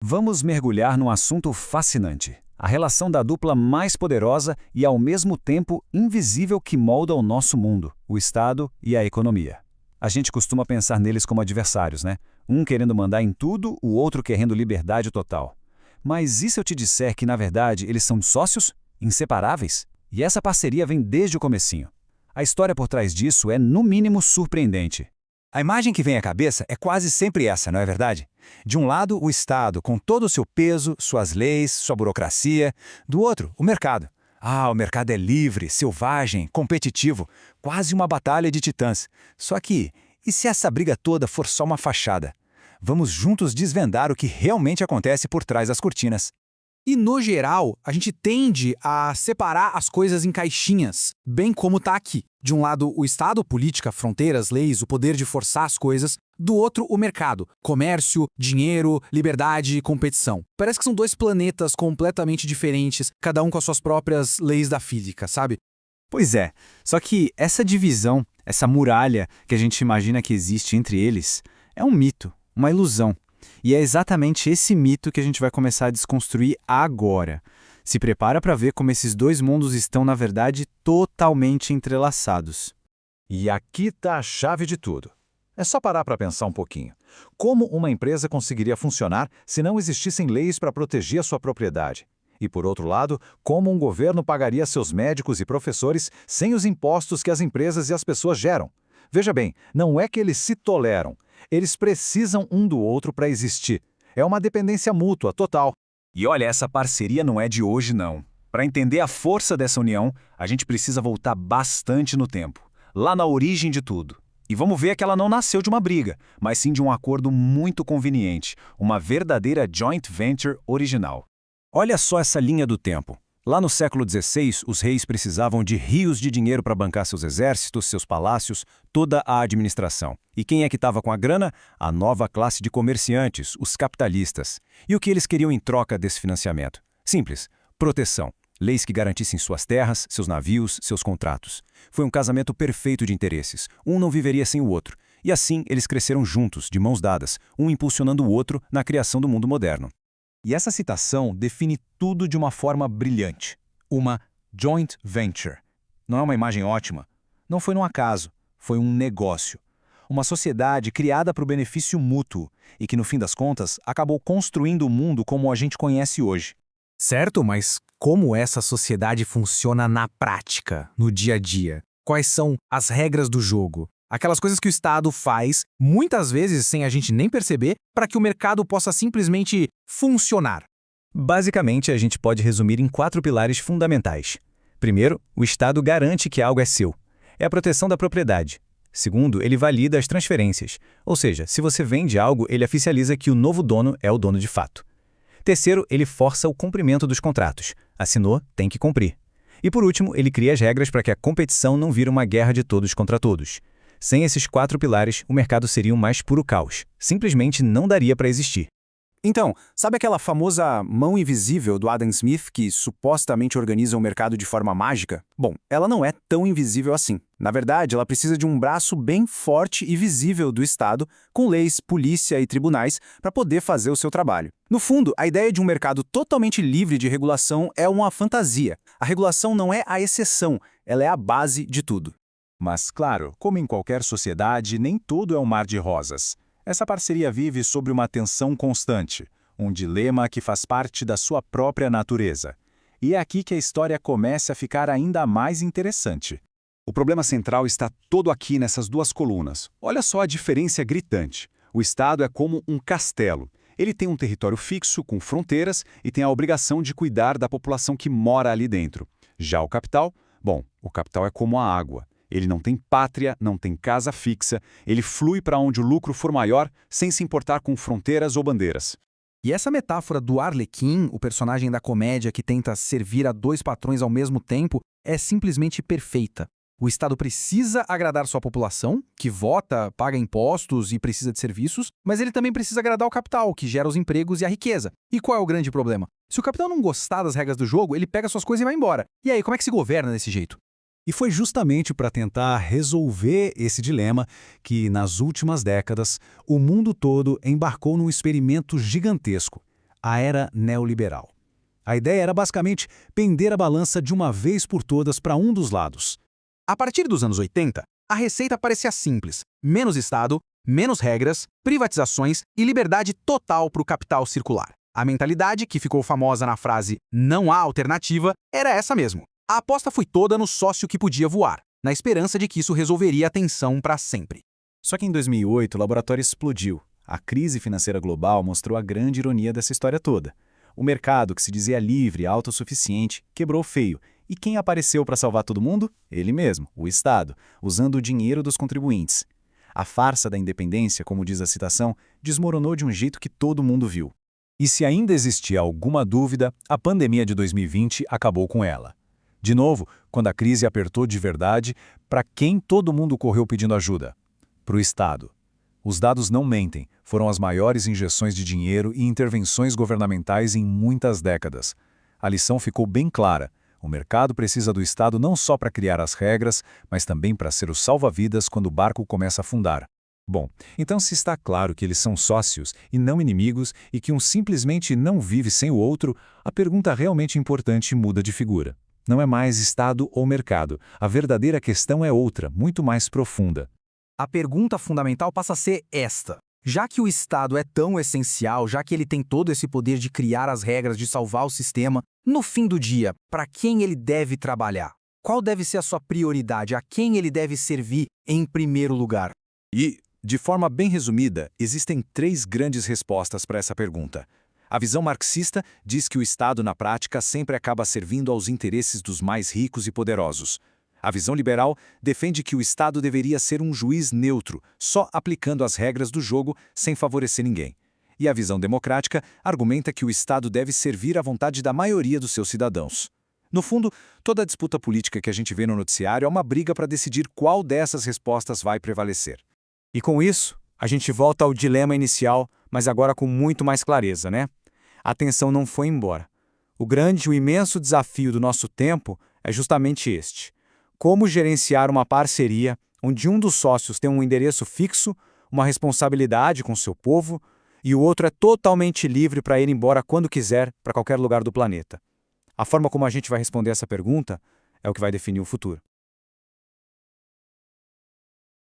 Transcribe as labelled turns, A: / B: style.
A: Vamos mergulhar num assunto fascinante: a relação da dupla mais poderosa e, ao mesmo tempo, invisível que molda o nosso mundo, o Estado e a economia. A gente costuma pensar neles como adversários, né? Um querendo mandar em tudo, o outro querendo liberdade total. Mas e se eu te disser que, na verdade, eles são sócios? Inseparáveis? E essa parceria vem desde o comecinho. A história por trás disso é, no mínimo, surpreendente.
B: A imagem que vem à cabeça é quase sempre essa, não é verdade? De um lado, o Estado, com todo o seu peso, suas leis, sua burocracia. Do outro, o mercado. O mercado é livre, selvagem, competitivo, quase uma batalha de titãs. Só que, e se essa briga toda for só uma fachada? Vamos juntos desvendar o que realmente acontece por trás das cortinas.
C: E, no geral, a gente tende a separar as coisas em caixinhas, bem como está aqui. De um lado, o Estado, política, fronteiras, leis, o poder de forçar as coisas. Do outro, o mercado, comércio, dinheiro, liberdade e competição. Parece que são dois planetas completamente diferentes, cada um com as suas próprias leis da física, sabe?
B: Pois é, só que essa divisão, essa muralha que a gente imagina que existe entre eles, é um mito, uma ilusão. E é exatamente esse mito que a gente vai começar a desconstruir agora. Se prepara para ver como esses dois mundos estão, na verdade, totalmente entrelaçados.
A: E aqui está a chave de tudo. É só parar para pensar um pouquinho. Como uma empresa conseguiria funcionar se não existissem leis para proteger a sua propriedade? E, por outro lado, como um governo pagaria seus médicos e professores sem os impostos que as empresas e as pessoas geram? Veja bem, não é que eles se toleram. Eles precisam um do outro para existir. É uma dependência mútua, total. E olha, essa parceria não é de hoje, não. Para entender a força dessa união, a gente precisa voltar bastante no tempo. Lá na origem de tudo. E vamos ver que ela não nasceu de uma briga, mas sim de um acordo muito conveniente. Uma verdadeira joint venture original. Olha só essa linha do tempo. Lá no século XVI, os reis precisavam de rios de dinheiro para bancar seus exércitos, seus palácios, toda a administração. E quem é que estava com a grana? A nova classe de comerciantes, os capitalistas. E o que eles queriam em troca desse financiamento? Simples: proteção. Leis que garantissem suas terras, seus navios, seus contratos. Foi um casamento perfeito de interesses. Um não viveria sem o outro. E assim eles cresceram juntos, de mãos dadas, um impulsionando o outro na criação do mundo moderno. E essa citação define tudo de uma forma brilhante. Uma joint venture. Não é uma imagem ótima? Não foi num acaso, foi um negócio. Uma sociedade criada para o benefício mútuo e que, no fim das contas, acabou construindo o mundo como a gente conhece hoje.
C: Certo, mas como essa sociedade funciona na prática, no dia a dia? Quais são as regras do jogo? Aquelas coisas que o Estado faz, muitas vezes sem a gente nem perceber, para que o mercado possa simplesmente funcionar.
B: Basicamente, a gente pode resumir em 4 pilares fundamentais. Primeiro, o Estado garante que algo é seu. É a proteção da propriedade. Segundo, ele valida as transferências. Ou seja, se você vende algo, ele oficializa que o novo dono é o dono de fato. Terceiro, ele força o cumprimento dos contratos. Assinou, tem que cumprir. E por último, ele cria as regras para que a competição não vire uma guerra de todos contra todos. Sem esses 4 pilares, o mercado seria um mais puro caos. Simplesmente não daria para existir.
C: Então, sabe aquela famosa mão invisível do Adam Smith que supostamente organiza o mercado de forma mágica? Bom, ela não é tão invisível assim. Na verdade, ela precisa de um braço bem forte e visível do Estado, com leis, polícia e tribunais, para poder fazer o seu trabalho. No fundo, a ideia de um mercado totalmente livre de regulação é uma fantasia. A regulação não é a exceção, ela é a base de tudo.
A: Mas, claro, como em qualquer sociedade, nem tudo é um mar de rosas. Essa parceria vive sob uma tensão constante, um dilema que faz parte da sua própria natureza. E é aqui que a história começa a ficar ainda mais interessante. O problema central está todo aqui nessas duas colunas. Olha só a diferença gritante. O Estado é como um castelo. Ele tem um território fixo, com fronteiras, e tem a obrigação de cuidar da população que mora ali dentro. Já o capital? Bom, o capital é como a água. Ele não tem pátria, não tem casa fixa, ele flui para onde o lucro for maior, sem se importar com fronteiras ou bandeiras.
C: E essa metáfora do Arlequim, o personagem da comédia que tenta servir a 2 patrões ao mesmo tempo, é simplesmente perfeita. O Estado precisa agradar sua população, que vota, paga impostos e precisa de serviços, mas ele também precisa agradar o capital, que gera os empregos e a riqueza. E qual é o grande problema? Se o capital não gostar das regras do jogo, ele pega suas coisas e vai embora. E aí, como é que se governa desse jeito?
A: E foi justamente para tentar resolver esse dilema que, nas últimas décadas, o mundo todo embarcou num experimento gigantesco:
D: a era neoliberal. A ideia era basicamente pender a balança de uma vez por todas para um dos lados.
E: A partir dos anos 80, a receita parecia simples: menos Estado, menos regras, privatizações e liberdade total para o capital circular. A mentalidade, que ficou famosa na frase "não há alternativa", era essa mesmo. A aposta foi toda no sócio que podia voar, na esperança de que isso resolveria a tensão para sempre.
B: Só que em 2008 o laboratório explodiu. A crise financeira global mostrou a grande ironia dessa história toda. O mercado, que se dizia livre e autossuficiente, quebrou feio. E quem apareceu para salvar todo mundo? Ele mesmo, o Estado, usando o dinheiro dos contribuintes. A farsa da independência, como diz a citação, desmoronou de um jeito que todo mundo viu.
A: E se ainda existia alguma dúvida, a pandemia de 2020 acabou com ela. De novo, quando a crise apertou de verdade, para quem todo mundo correu pedindo ajuda? Para o Estado. Os dados não mentem, foram as maiores injeções de dinheiro e intervenções governamentais em muitas décadas. A lição ficou bem clara: o mercado precisa do Estado não só para criar as regras, mas também para ser o salva-vidas quando o barco começa a afundar. Bom, então se está claro que eles são sócios e não inimigos e que um simplesmente não vive sem o outro, a pergunta realmente importante muda de figura. Não é mais Estado ou mercado. A verdadeira questão é outra, muito mais profunda.
E: A pergunta fundamental passa a ser esta: já que o Estado é tão essencial, já que ele tem todo esse poder de criar as regras, de salvar o sistema, no fim do dia, para quem ele deve trabalhar? Qual deve ser a sua prioridade? A quem ele deve servir em primeiro lugar?
A: E, de forma bem resumida, existem 3 grandes respostas para essa pergunta. A visão marxista diz que o Estado, na prática, sempre acaba servindo aos interesses dos mais ricos e poderosos. A visão liberal defende que o Estado deveria ser um juiz neutro, só aplicando as regras do jogo sem favorecer ninguém. E a visão democrática argumenta que o Estado deve servir à vontade da maioria dos seus cidadãos. No fundo, toda a disputa política que a gente vê no noticiário é uma briga para decidir qual dessas respostas vai prevalecer.
C: E com isso, a gente volta ao dilema inicial, mas agora com muito mais clareza, né? A tensão não foi embora. O grande e o imenso desafio do nosso tempo é justamente este: como gerenciar uma parceria onde um dos sócios tem um endereço fixo, uma responsabilidade com seu povo, e o outro é totalmente livre para ir embora quando quiser para qualquer lugar do planeta. A forma como a gente vai responder essa pergunta é o que vai definir o futuro.